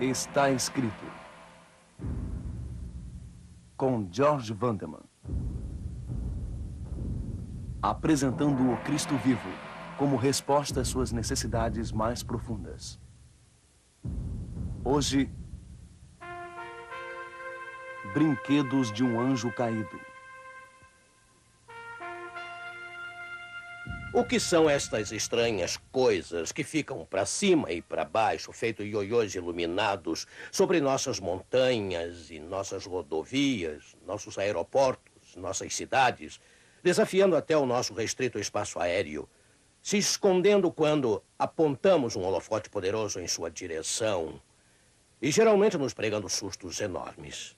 Está escrito, com George Vandeman, apresentando o Cristo vivo como resposta às suas necessidades mais profundas. Hoje, brinquedos de um anjo caído. O que são estas estranhas coisas que ficam para cima e para baixo, feito ioiôs iluminados, sobre nossas montanhas e nossas rodovias, nossos aeroportos, nossas cidades, desafiando até o nosso restrito espaço aéreo, se escondendo quando apontamos um holofote poderoso em sua direção e geralmente nos pregando sustos enormes?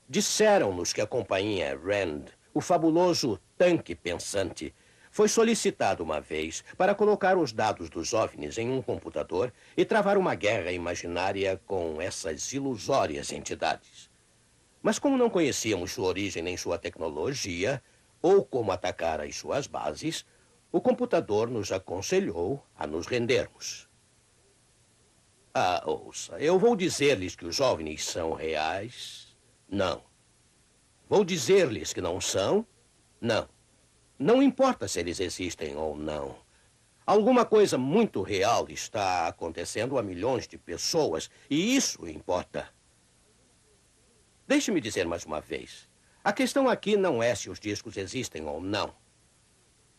Disseram-nos que a companhia Rand, o fabuloso tanque pensante, foi solicitado uma vez para colocar os dados dos OVNIs em um computador e travar uma guerra imaginária com essas ilusórias entidades. Mas como não conhecíamos sua origem nem sua tecnologia, ou como atacar as suas bases, o computador nos aconselhou a nos rendermos. Ouça, eu vou dizer-lhes que os OVNIs são reais? Não. Vou dizer-lhes que não são? Não. Não importa se eles existem ou não. Alguma coisa muito real está acontecendo a milhões de pessoas, e isso importa. Deixe-me dizer mais uma vez. A questão aqui não é se os discos existem ou não.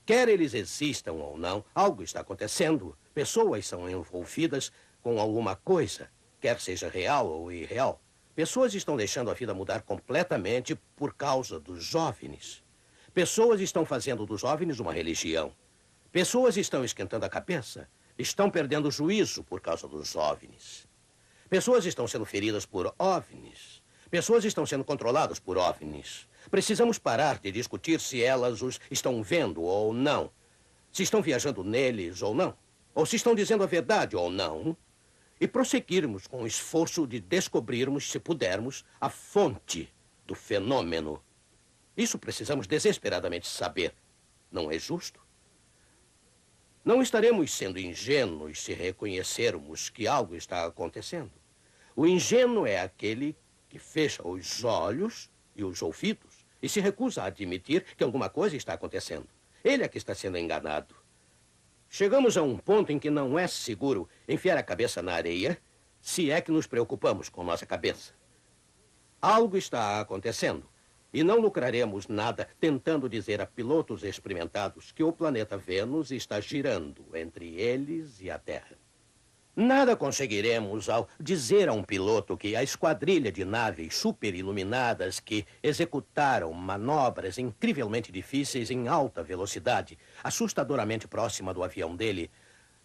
Quer eles existam ou não, algo está acontecendo. Pessoas são envolvidas com alguma coisa, quer seja real ou irreal. Pessoas estão deixando a vida mudar completamente por causa dos OVNIs. Pessoas estão fazendo dos OVNIs uma religião. Pessoas estão esquentando a cabeça. Estão perdendo o juízo por causa dos OVNIs. Pessoas estão sendo feridas por OVNIs. Pessoas estão sendo controladas por OVNIs. Precisamos parar de discutir se elas os estão vendo ou não. Se estão viajando neles ou não. Ou se estão dizendo a verdade ou não. E prosseguirmos com o esforço de descobrirmos, se pudermos, a fonte do fenômeno. Isso precisamos desesperadamente saber. Não é justo? Não estaremos sendo ingênuos se reconhecermos que algo está acontecendo. O ingênuo é aquele que fecha os olhos e os ouvidos e se recusa a admitir que alguma coisa está acontecendo. Ele é que está sendo enganado. Chegamos a um ponto em que não é seguro enfiar a cabeça na areia, se é que nos preocupamos com nossa cabeça. Algo está acontecendo. E não lucraremos nada tentando dizer a pilotos experimentados que o planeta Vênus está girando entre eles e a Terra. Nada conseguiremos ao dizer a um piloto que a esquadrilha de naves superiluminadas que executaram manobras incrivelmente difíceis em alta velocidade, assustadoramente próxima do avião dele,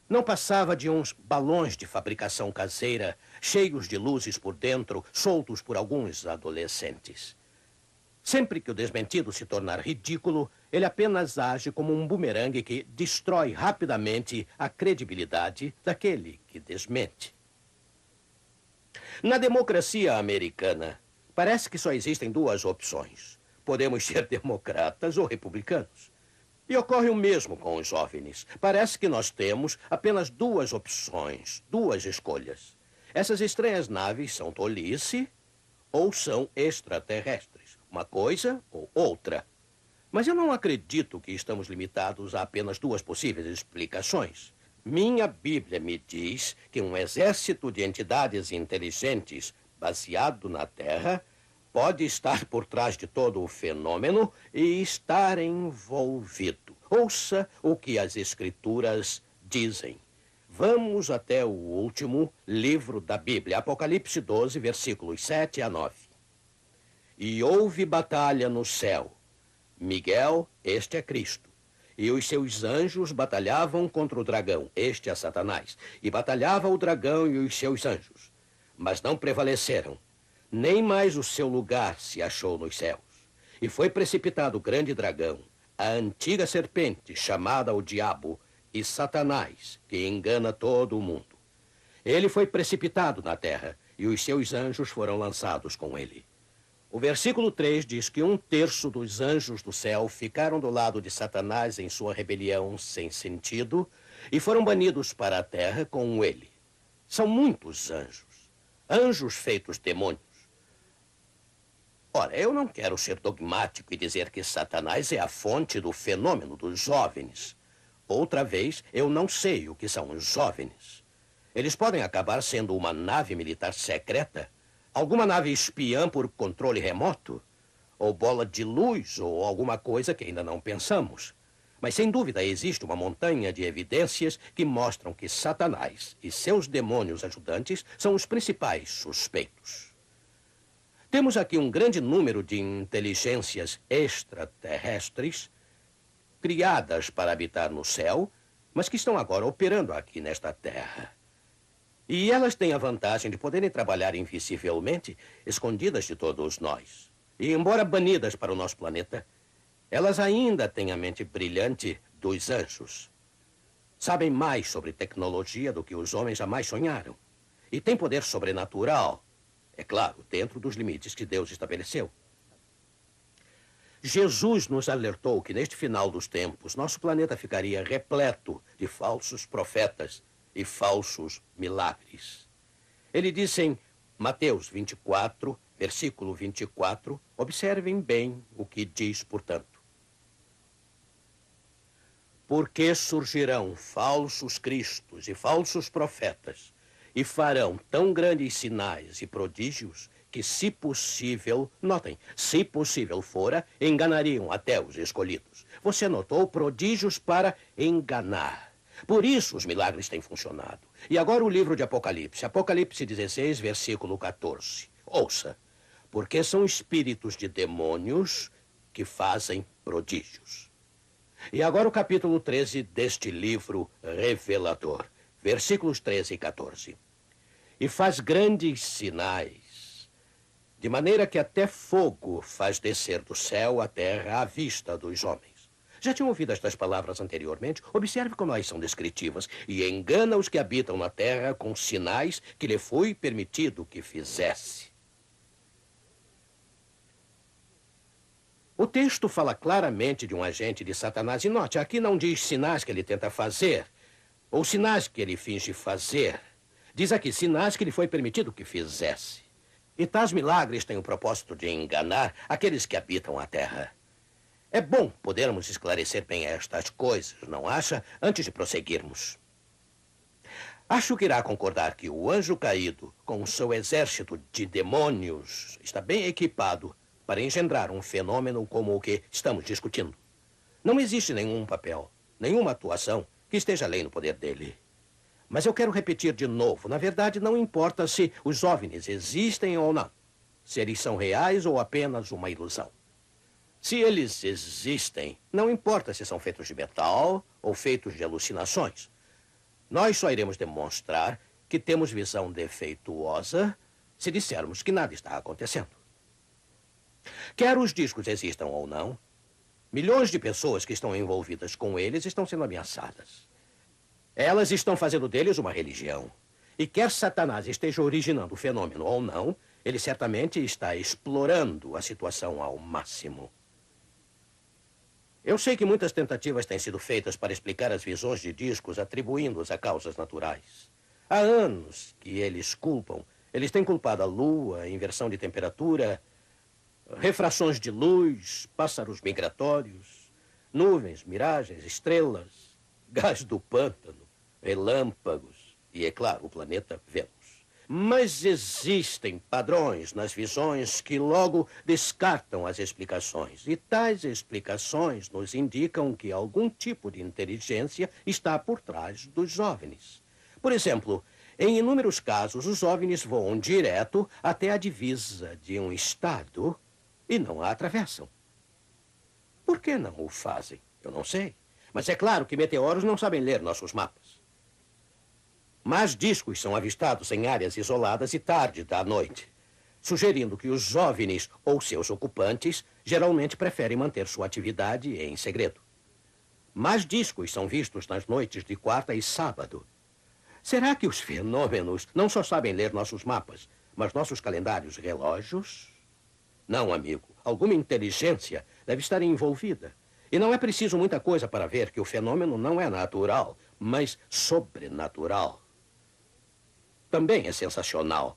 não passava de uns balões de fabricação caseira, cheios de luzes por dentro, soltos por alguns adolescentes. Sempre que o desmentido se tornar ridículo, ele apenas age como um bumerangue que destrói rapidamente a credibilidade daquele que desmente. Na democracia americana, parece que só existem duas opções. Podemos ser democratas ou republicanos. E ocorre o mesmo com os OVNIs. Parece que nós temos apenas duas opções, duas escolhas. Essas estranhas naves são tolice ou são extraterrestres. Uma coisa ou outra. Mas eu não acredito que estamos limitados a apenas duas possíveis explicações. Minha Bíblia me diz que um exército de entidades inteligentes baseado na Terra pode estar por trás de todo o fenômeno e estar envolvido. Ouça o que as Escrituras dizem. Vamos até o último livro da Bíblia, Apocalipse 12, versículos 7 a 9. E houve batalha no céu. Miguel, este é Cristo. E os seus anjos batalhavam contra o dragão, este é Satanás. E batalhava o dragão e os seus anjos. Mas não prevaleceram. Nem mais o seu lugar se achou nos céus. E foi precipitado o grande dragão, a antiga serpente, chamada o Diabo, e Satanás, que engana todo o mundo. Ele foi precipitado na terra, e os seus anjos foram lançados com ele. O versículo 3 diz que 1/3 dos anjos do céu ficaram do lado de Satanás em sua rebelião sem sentido e foram banidos para a terra com ele. São muitos anjos. Anjos feitos demônios. Ora, eu não quero ser dogmático e dizer que Satanás é a fonte do fenômeno dos OVNIs. Outra vez, eu não sei o que são os OVNIs. Eles podem acabar sendo uma nave militar secreta, alguma nave espiã por controle remoto, ou bola de luz, ou alguma coisa que ainda não pensamos. Mas, sem dúvida, existe uma montanha de evidências que mostram que Satanás e seus demônios ajudantes são os principais suspeitos. Temos aqui um grande número de inteligências extraterrestres criadas para habitar no céu, mas que estão agora operando aqui nesta Terra. E elas têm a vantagem de poderem trabalhar invisivelmente, escondidas de todos nós. E, embora banidas para o nosso planeta, elas ainda têm a mente brilhante dos anjos. Sabem mais sobre tecnologia do que os homens jamais sonharam. E têm poder sobrenatural, é claro, dentro dos limites que Deus estabeleceu. Jesus nos alertou que neste final dos tempos, nosso planeta ficaria repleto de falsos profetas e falsos milagres. Ele disse em Mateus 24, versículo 24, observem bem o que diz, portanto. Porque surgirão falsos cristos e falsos profetas, e farão tão grandes sinais e prodígios que, se possível, notem, se possível fora, enganariam até os escolhidos. Você notou prodígios para enganar. Por isso os milagres têm funcionado. E agora o livro de Apocalipse, Apocalipse 16, versículo 14. Ouça, porque são espíritos de demônios que fazem prodígios. E agora o capítulo 13 deste livro revelador, versículos 13 e 14. E faz grandes sinais, de maneira que até fogo faz descer do céu à terra à vista dos homens. Já tinham ouvido estas palavras anteriormente? Observe como elas são descritivas. E engana os que habitam na terra com sinais que lhe foi permitido que fizesse. O texto fala claramente de um agente de Satanás. E note, aqui não diz sinais que ele tenta fazer, ou sinais que ele finge fazer. Diz aqui, sinais que lhe foi permitido que fizesse. E tais milagres têm o propósito de enganar aqueles que habitam a terra. É bom podermos esclarecer bem estas coisas, não acha? Antes de prosseguirmos. Acho que irá concordar que o anjo caído, com o seu exército de demônios, está bem equipado para engendrar um fenômeno como o que estamos discutindo. Não existe nenhum papel, nenhuma atuação que esteja além do poder dele. Mas eu quero repetir de novo. Na verdade, não importa se os OVNIs existem ou não. Se eles são reais ou apenas uma ilusão. Se eles existem, não importa se são feitos de metal ou feitos de alucinações. Nós só iremos demonstrar que temos visão defeituosa se dissermos que nada está acontecendo. Quer os discos existam ou não, milhões de pessoas que estão envolvidas com eles estão sendo ameaçadas. Elas estão fazendo deles uma religião. E quer Satanás esteja originando o fenômeno ou não, ele certamente está explorando a situação ao máximo. Eu sei que muitas tentativas têm sido feitas para explicar as visões de discos atribuindo-as a causas naturais. Há anos que eles culpam. Eles têm culpado a lua, a inversão de temperatura, refrações de luz, pássaros migratórios, nuvens, miragens, estrelas, gás do pântano, relâmpagos e, é claro, o planeta Vênus. Mas existem padrões nas visões que logo descartam as explicações. E tais explicações nos indicam que algum tipo de inteligência está por trás dos OVNIs. Por exemplo, em inúmeros casos, os OVNIs voam direto até a divisa de um estado e não a atravessam. Por que não o fazem? Eu não sei. Mas é claro que meteoros não sabem ler nossos mapas. Mas discos são avistados em áreas isoladas e tarde da noite, sugerindo que os OVNIs ou seus ocupantes geralmente preferem manter sua atividade em segredo. Mas discos são vistos nas noites de quarta e sábado. Será que os fenômenos não só sabem ler nossos mapas, mas nossos calendários e relógios? Não, amigo. Alguma inteligência deve estar envolvida. E não é preciso muita coisa para ver que o fenômeno não é natural, mas sobrenatural. também é sensacional.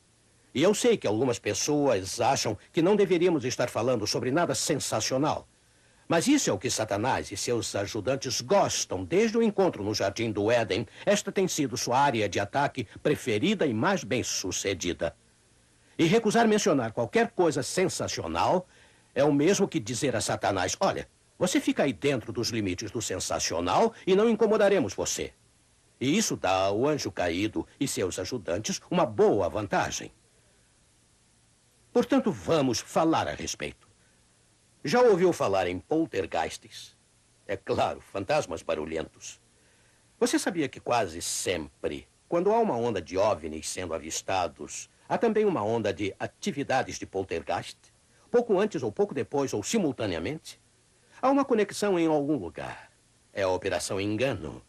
E eu sei que algumas pessoas acham que não deveríamos estar falando sobre nada sensacional. Mas isso é o que Satanás e seus ajudantes gostam desde o encontro no Jardim do Éden. Esta tem sido sua área de ataque preferida e mais bem-sucedida. E recusar mencionar qualquer coisa sensacional é o mesmo que dizer a Satanás: olha, você fica aí dentro dos limites do sensacional e não incomodaremos você. E isso dá ao anjo caído e seus ajudantes uma boa vantagem. Portanto, vamos falar a respeito. Já ouviu falar em poltergeists? É claro, fantasmas barulhentos. Você sabia que quase sempre, quando há uma onda de OVNIs sendo avistados, há também uma onda de atividades de poltergeist? Pouco antes ou pouco depois ou simultaneamente? Há uma conexão em algum lugar. É a Operação Engano.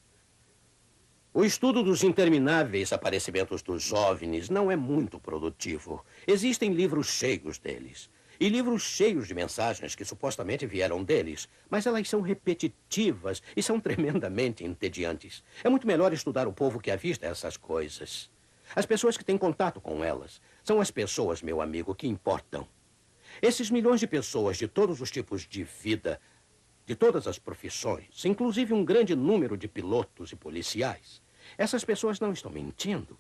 O estudo dos intermináveis aparecimentos dos OVNIs não é muito produtivo. Existem livros cheios deles. E livros cheios de mensagens que supostamente vieram deles. Mas elas são repetitivas e são tremendamente entediantes. É muito melhor estudar o povo que avista essas coisas. As pessoas que têm contato com elas são as pessoas, meu amigo, que importam. Esses milhões de pessoas de todos os tipos de vida, de todas as profissões, inclusive um grande número de pilotos e policiais, essas pessoas não estão mentindo.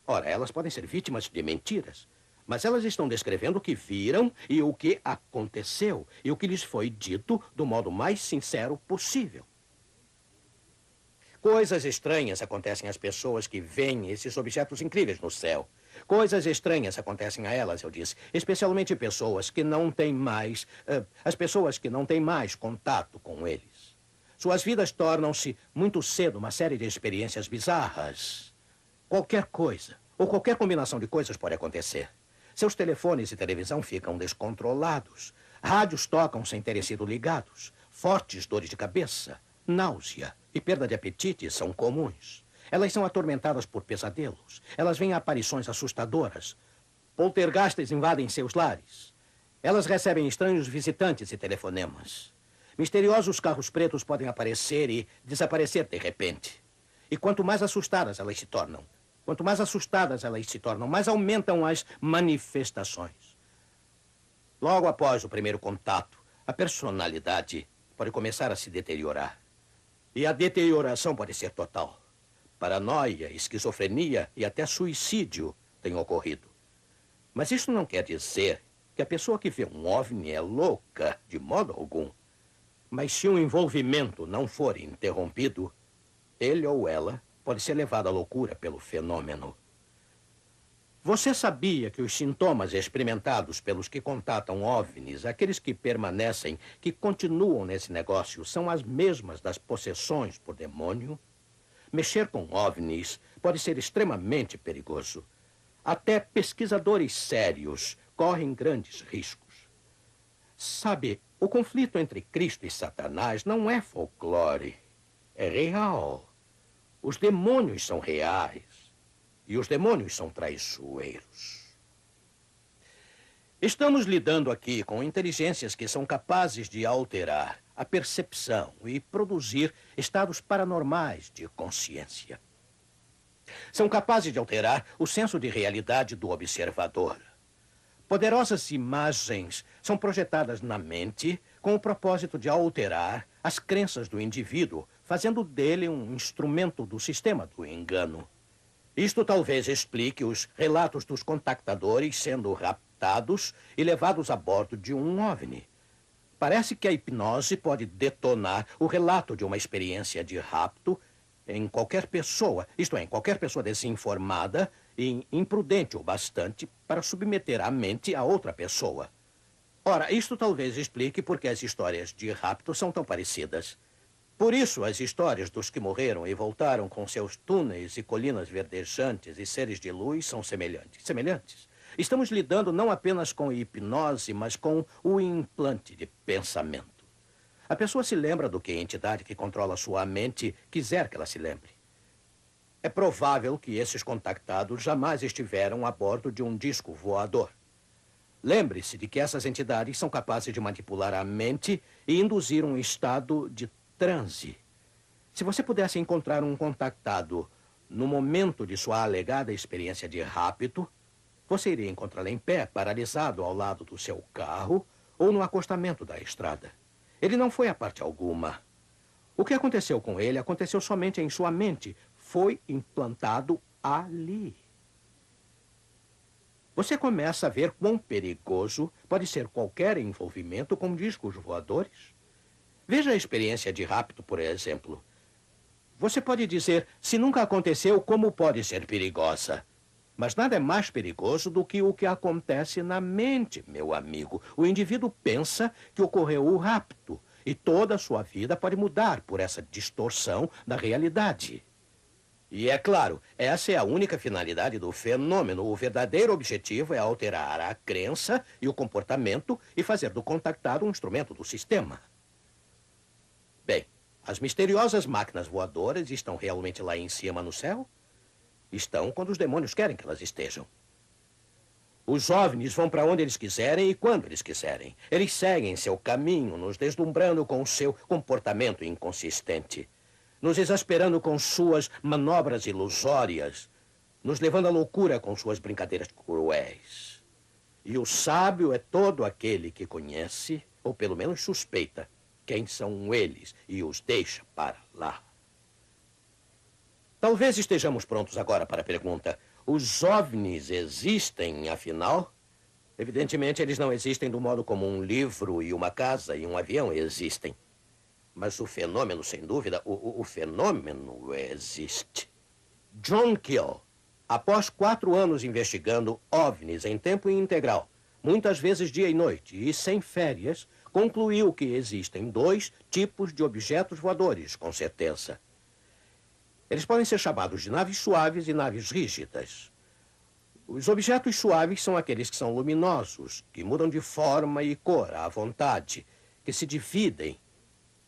Ora, elas podem ser vítimas de mentiras, mas elas estão descrevendo o que viram e o que aconteceu e o que lhes foi dito do modo mais sincero possível. Coisas estranhas acontecem às pessoas que veem esses objetos incríveis no céu. Coisas estranhas acontecem a elas, eu disse, especialmente pessoas que não têm mais, as pessoas que não têm mais contato com eles. Suas vidas tornam-se muito cedo uma série de experiências bizarras. Qualquer coisa, ou qualquer combinação de coisas pode acontecer. Seus telefones e televisão ficam descontrolados. Rádios tocam sem terem sido ligados. Fortes dores de cabeça, náusea e perda de apetite são comuns. Elas são atormentadas por pesadelos. Elas veem aparições assustadoras. Poltergeists invadem seus lares. Elas recebem estranhos visitantes e telefonemas. Misteriosos carros pretos podem aparecer e desaparecer de repente. E quanto mais assustadas elas se tornam, mais aumentam as manifestações. Logo após o primeiro contato, a personalidade pode começar a se deteriorar. E a deterioração pode ser total. Paranoia, esquizofrenia e até suicídio têm ocorrido. Mas isso não quer dizer que a pessoa que vê um OVNI é louca, de modo algum. Mas se o envolvimento não for interrompido, ele ou ela pode ser levado à loucura pelo fenômeno. Você sabia que os sintomas experimentados pelos que contatam OVNIs, aqueles que permanecem, que continuam nesse negócio, são as mesmas das possessões por demônio? Mexer com OVNIs pode ser extremamente perigoso. Até pesquisadores sérios correm grandes riscos. Sabe, o conflito entre Cristo e Satanás não é folclore. É real. Os demônios são reais. E os demônios são traiçoeiros. Estamos lidando aqui com inteligências que são capazes de alterar a percepção e produzir estados paranormais de consciência. São capazes de alterar o senso de realidade do observador. Poderosas imagens são projetadas na mente com o propósito de alterar as crenças do indivíduo, fazendo dele um instrumento do sistema do engano. Isto talvez explique os relatos dos contactadores sendo raptados e levados a bordo de um OVNI. Parece que a hipnose pode detonar o relato de uma experiência de rapto em qualquer pessoa, isto é, em qualquer pessoa desinformada e imprudente o bastante para submeter a mente a outra pessoa. Ora, isto talvez explique por que as histórias de rapto são tão parecidas. Por isso, as histórias dos que morreram e voltaram com seus túneis e colinas verdejantes e seres de luz são semelhantes. Semelhantes. Estamos lidando não apenas com hipnose, mas com o implante de pensamento. A pessoa se lembra do que a entidade que controla sua mente quiser que ela se lembre. É provável que esses contactados jamais estiveram a bordo de um disco voador. Lembre-se de que essas entidades são capazes de manipular a mente e induzir um estado de transe. Se você pudesse encontrar um contactado No momento de sua alegada experiência de rapto, você iria encontrá-lo em pé, paralisado ao lado do seu carro ou no acostamento da estrada. Ele não foi a parte alguma. O que aconteceu com ele aconteceu somente em sua mente. Foi implantado ali. Você começa a ver quão perigoso pode ser qualquer envolvimento com discos voadores. Veja a experiência de rapto, por exemplo. Você pode dizer, se nunca aconteceu, como pode ser perigosa? Mas nada é mais perigoso do que o que acontece na mente, meu amigo. O indivíduo pensa que ocorreu o rapto e toda a sua vida pode mudar por essa distorção da realidade. E é claro, essa é a única finalidade do fenômeno. O verdadeiro objetivo é alterar a crença e o comportamento e fazer do contactado um instrumento do sistema. Bem, as misteriosas máquinas voadoras estão realmente lá em cima no céu? Estão quando os demônios querem que elas estejam. Os OVNIs vão para onde eles quiserem e quando eles quiserem. Eles seguem seu caminho, nos deslumbrando com o seu comportamento inconsistente, nos exasperando com suas manobras ilusórias, nos levando à loucura com suas brincadeiras cruéis. E o sábio é todo aquele que conhece, ou pelo menos suspeita, quem são eles e os deixa para lá. Talvez estejamos prontos agora para a pergunta: os OVNIs existem, afinal? Evidentemente, eles não existem do modo como um livro e uma casa e um avião existem. Mas o fenômeno, sem dúvida, o fenômeno existe. John Keel, após 4 anos investigando OVNIs em tempo integral, muitas vezes dia e noite e sem férias, concluiu que existem 2 tipos de objetos voadores, com certeza. Eles podem ser chamados de naves suaves e naves rígidas. Os objetos suaves são aqueles que são luminosos, que mudam de forma e cor à vontade, que se dividem.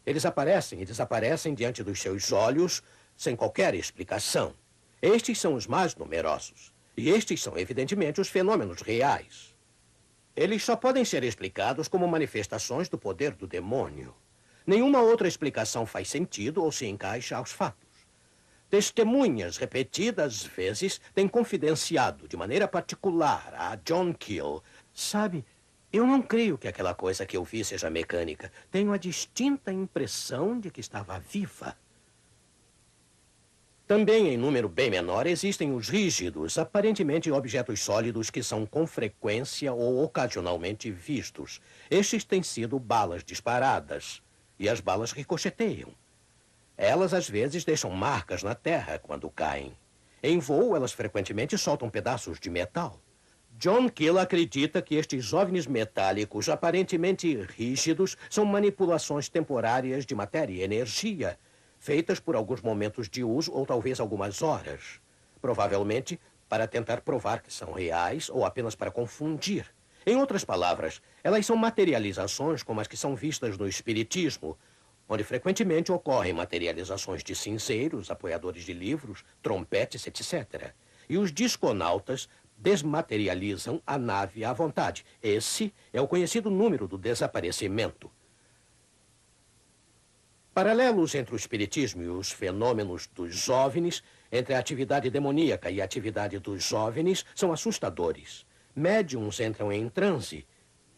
Eles aparecem e desaparecem diante dos seus olhos sem qualquer explicação. Estes são os mais numerosos. E estes são, evidentemente, os fenômenos reais. Eles só podem ser explicados como manifestações do poder do demônio. Nenhuma outra explicação faz sentido ou se encaixa aos fatos. Testemunhas repetidas vezes têm confidenciado de maneira particular a John Keel. Sabe, eu não creio que aquela coisa que eu vi seja mecânica. Tenho a distinta impressão de que estava viva. Também, em número bem menor, existem os rígidos, aparentemente objetos sólidos que são com frequência ou ocasionalmente vistos. Estes têm sido balas disparadas, e as balas ricocheteiam. Elas, às vezes, deixam marcas na terra quando caem. Em voo, elas frequentemente soltam pedaços de metal. John Keel acredita que estes OVNIs metálicos, aparentemente rígidos, são manipulações temporárias de matéria e energia, feitas por alguns momentos de uso ou talvez algumas horas. Provavelmente para tentar provar que são reais ou apenas para confundir. Em outras palavras, elas são materializações como as que são vistas no espiritismo, onde frequentemente ocorrem materializações de cinzeiros, apoiadores de livros, trompetes, etc. E os disconautas desmaterializam a nave à vontade. Esse é o conhecido número do desaparecimento. Paralelos entre o espiritismo e os fenômenos dos OVNIs, entre a atividade demoníaca e a atividade dos OVNIs, são assustadores. Médiuns entram em transe.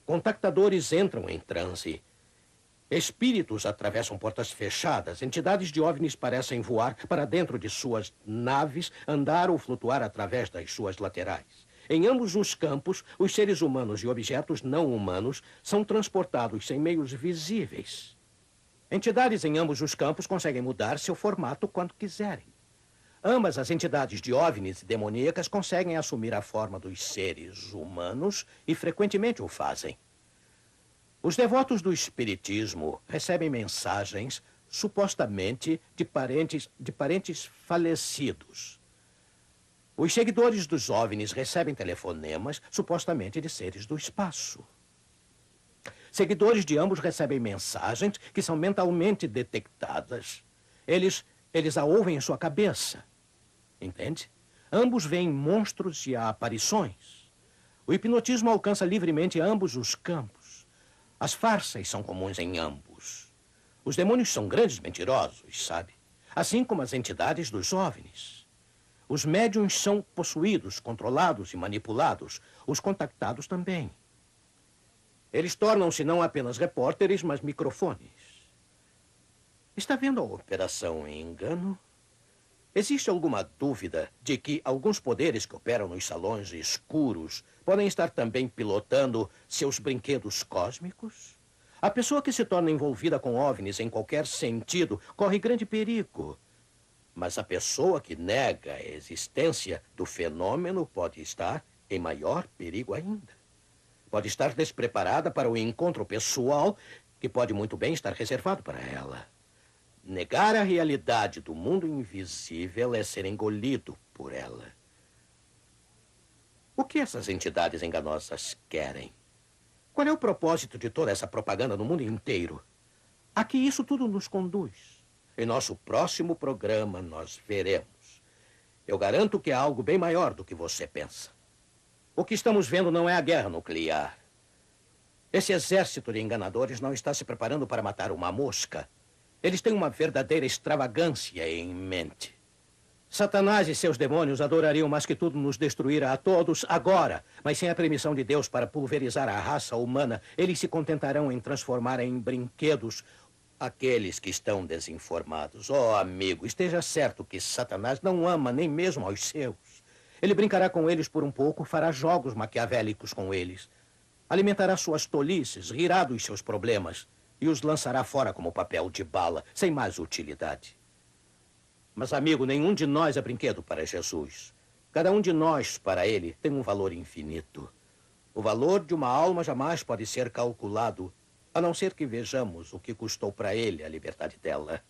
Contactadores entram em transe. Espíritos atravessam portas fechadas. Entidades de OVNIs parecem voar para dentro de suas naves, andar ou flutuar através das suas laterais. Em ambos os campos, os seres humanos e objetos não humanos são transportados sem meios visíveis. Entidades em ambos os campos conseguem mudar seu formato quando quiserem. Ambas as entidades de OVNIs e demoníacas conseguem assumir a forma dos seres humanos e frequentemente o fazem. Os devotos do espiritismo recebem mensagens, supostamente, de parentes falecidos. Os seguidores dos OVNIs recebem telefonemas, supostamente, de seres do espaço. Seguidores de ambos recebem mensagens que são mentalmente detectadas. Eles a ouvem em sua cabeça. Entende? Ambos veem monstros e aparições. O hipnotismo alcança livremente ambos os campos. As farsas são comuns em ambos. Os demônios são grandes mentirosos, sabe? Assim como as entidades dos OVNIs. Os médiuns são possuídos, controlados e manipulados. Os contactados também. Eles tornam-se não apenas repórteres, mas microfones. Está vendo a operação em engano? Existe alguma dúvida de que alguns poderes que operam nos salões escuros podem estar também pilotando seus brinquedos cósmicos? A pessoa que se torna envolvida com OVNIs em qualquer sentido corre grande perigo. Mas a pessoa que nega a existência do fenômeno pode estar em maior perigo ainda. Pode estar despreparada para o encontro pessoal que pode muito bem estar reservado para ela. Negar a realidade do mundo invisível é ser engolido por ela. O que essas entidades enganosas querem? Qual é o propósito de toda essa propaganda no mundo inteiro? A que isso tudo nos conduz? Em nosso próximo programa, nós veremos. Eu garanto que é algo bem maior do que você pensa. O que estamos vendo não é a guerra nuclear. Esse exército de enganadores não está se preparando para matar uma mosca. Eles têm uma verdadeira extravagância em mente. Satanás e seus demônios adorariam mais que tudo nos destruir a todos agora, mas sem a permissão de Deus para pulverizar a raça humana, eles se contentarão em transformar em brinquedos aqueles que estão desinformados. Oh, amigo, esteja certo que Satanás não ama nem mesmo aos seus. Ele brincará com eles por um pouco, fará jogos maquiavélicos com eles, alimentará suas tolices, rirá dos seus problemas e os lançará fora como papel de bala, sem mais utilidade. Mas, amigo, nenhum de nós é brinquedo para Jesus. Cada um de nós, para ele, tem um valor infinito. O valor de uma alma jamais pode ser calculado, a não ser que vejamos o que custou para ele a liberdade dela.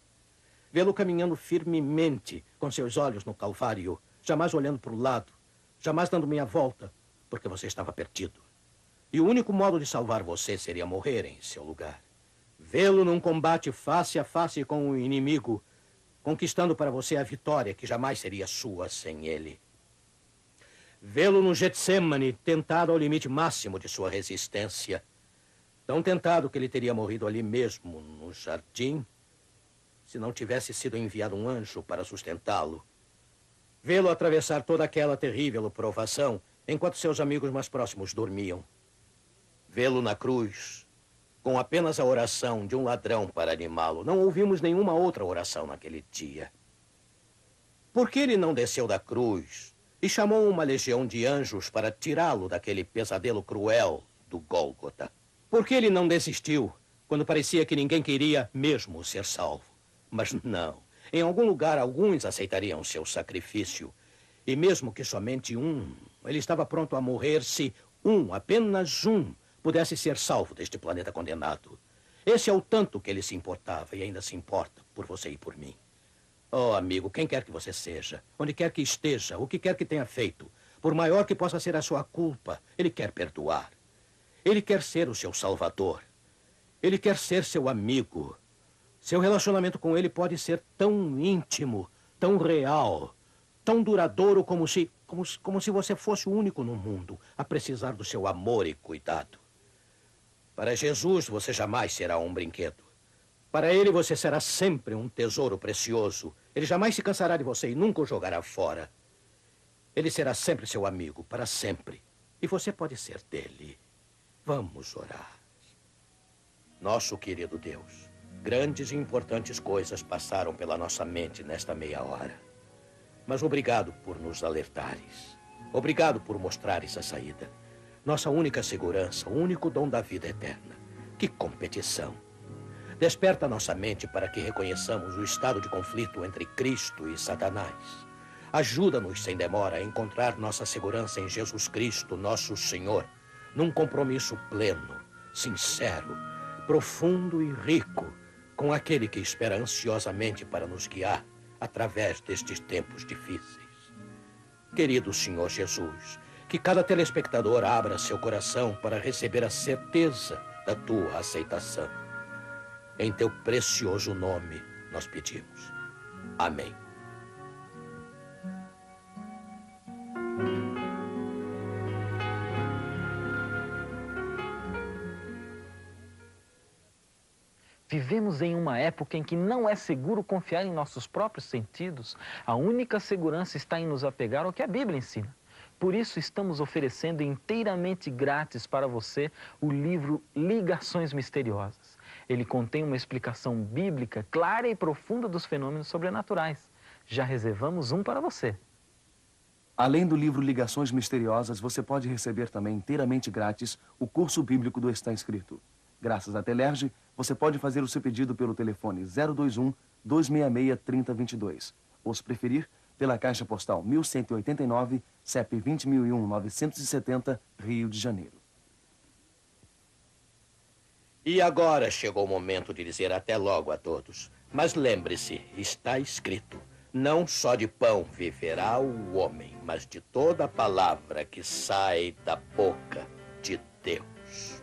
Vê-lo caminhando firmemente, com seus olhos no Calvário, jamais olhando para o lado, jamais dando meia volta, porque você estava perdido. E o único modo de salvar você seria morrer em seu lugar. Vê-lo num combate face a face com o inimigo, conquistando para você a vitória que jamais seria sua sem ele. Vê-lo no Getsemane, tentado ao limite máximo de sua resistência. Tão tentado que ele teria morrido ali mesmo, no jardim, se não tivesse sido enviado um anjo para sustentá-lo. Vê-lo atravessar toda aquela terrível provação, enquanto seus amigos mais próximos dormiam. Vê-lo na cruz, com apenas a oração de um ladrão para animá-lo. Não ouvimos nenhuma outra oração naquele dia. Por que ele não desceu da cruz e chamou uma legião de anjos para tirá-lo daquele pesadelo cruel do Gólgota? Por que ele não desistiu quando parecia que ninguém queria mesmo ser salvo? Mas não. Em algum lugar, alguns aceitariam seu sacrifício. E mesmo que somente um, ele estava pronto a morrer se apenas um, pudesse ser salvo deste planeta condenado. Esse é o tanto que ele se importava e ainda se importa por você e por mim. Oh, amigo, quem quer que você seja, onde quer que esteja, o que quer que tenha feito, por maior que possa ser a sua culpa, ele quer perdoar. Ele quer ser o seu salvador. Ele quer ser seu amigo. Seu relacionamento com ele pode ser tão íntimo, tão real, tão duradouro como se você fosse o único no mundo a precisar do seu amor e cuidado. Para Jesus, você jamais será um brinquedo. Para ele, você será sempre um tesouro precioso. Ele jamais se cansará de você e nunca o jogará fora. Ele será sempre seu amigo, para sempre. E você pode ser dele. Vamos orar. Nosso querido Deus, grandes e importantes coisas passaram pela nossa mente nesta meia hora. Mas obrigado por nos alertares. Obrigado por mostrares a saída. Nossa única segurança, o único dom da vida eterna. Que competição. Desperta nossa mente para que reconheçamos o estado de conflito entre Cristo e Satanás. Ajuda-nos sem demora a encontrar nossa segurança em Jesus Cristo, nosso Senhor, num compromisso pleno, sincero, profundo e rico com aquele que espera ansiosamente para nos guiar através destes tempos difíceis. Querido Senhor Jesus, que cada telespectador abra seu coração para receber a certeza da tua aceitação. Em teu precioso nome nós pedimos. Amém. Vivemos em uma época em que não é seguro confiar em nossos próprios sentidos. A única segurança está em nos apegar ao que a Bíblia ensina. Por isso, estamos oferecendo inteiramente grátis para você o livro Ligações Misteriosas. Ele contém uma explicação bíblica clara e profunda dos fenômenos sobrenaturais. Já reservamos um para você. Além do livro Ligações Misteriosas, você pode receber também inteiramente grátis o curso bíblico do Está Escrito. Graças à Telerge, você pode fazer o seu pedido pelo telefone 021-266-3022, ou se preferir, pela Caixa Postal 1189, CEP 20.001-970, Rio de Janeiro. E agora chegou o momento de dizer até logo a todos. Mas lembre-se, está escrito, não só de pão viverá o homem, mas de toda a palavra que sai da boca de Deus.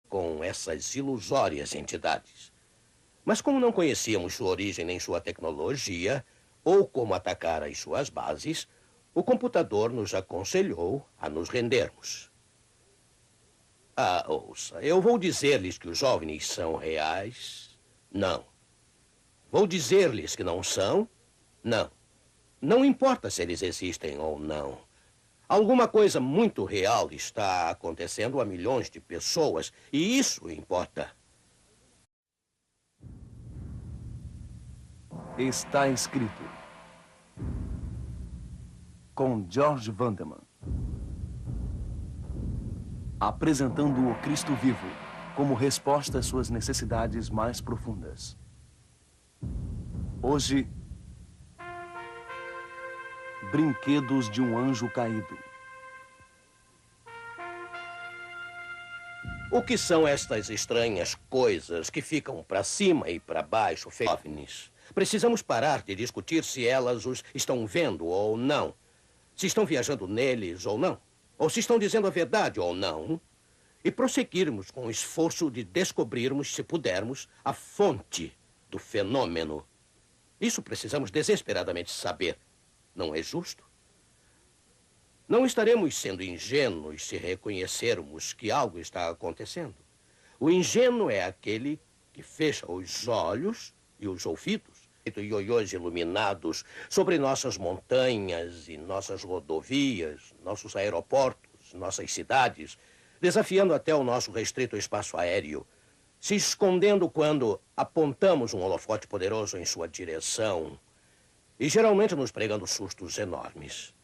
Com essas ilusórias entidades. Mas como não conhecíamos sua origem nem sua tecnologia, ou como atacar as suas bases, o computador nos aconselhou a nos rendermos. Ouça, eu vou dizer-lhes que os OVNIs são reais? Não. Vou dizer-lhes que não são? Não. Não importa se eles existem ou não. Alguma coisa muito real está acontecendo a milhões de pessoas, e isso importa. Está Escrito, com George Vanderman, apresentando o Cristo vivo como resposta às suas necessidades mais profundas. Hoje, Brinquedos de um Anjo Caído. O que são estas estranhas coisas que ficam para cima e para baixo, OVNIs? Precisamos parar de discutir se elas os estão vendo ou não. Se estão viajando neles ou não. Ou se estão dizendo a verdade ou não. E prosseguirmos com o esforço de descobrirmos, se pudermos, a fonte do fenômeno. Isso precisamos desesperadamente saber. Não é justo? Não estaremos sendo ingênuos se reconhecermos que algo está acontecendo. O ingênuo é aquele que fecha os olhos e os ouvidos, ioiôs iluminados sobre nossas montanhas e nossas rodovias, nossos aeroportos, nossas cidades, desafiando até o nosso restrito espaço aéreo, se escondendo quando apontamos um holofote poderoso em sua direção e geralmente nos pregando sustos enormes.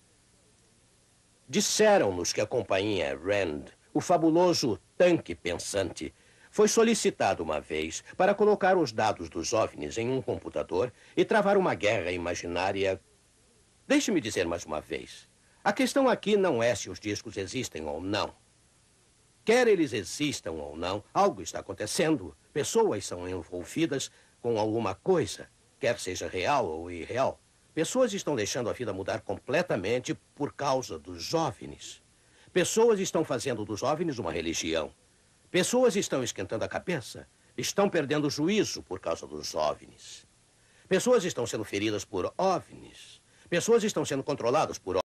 Disseram-nos que a companhia Rand, o fabuloso tanque pensante, foi solicitado uma vez para colocar os dados dos OVNIs em um computador e travar uma guerra imaginária. Deixe-me dizer mais uma vez. A questão aqui não é se os discos existem ou não. Quer eles existam ou não, algo está acontecendo. Pessoas são envolvidas com alguma coisa, quer seja real ou irreal. Pessoas estão deixando a vida mudar completamente por causa dos OVNIs. Pessoas estão fazendo dos OVNIs uma religião. Pessoas estão esquentando a cabeça. Estão perdendo o juízo por causa dos OVNIs. Pessoas estão sendo feridas por OVNIs. Pessoas estão sendo controladas por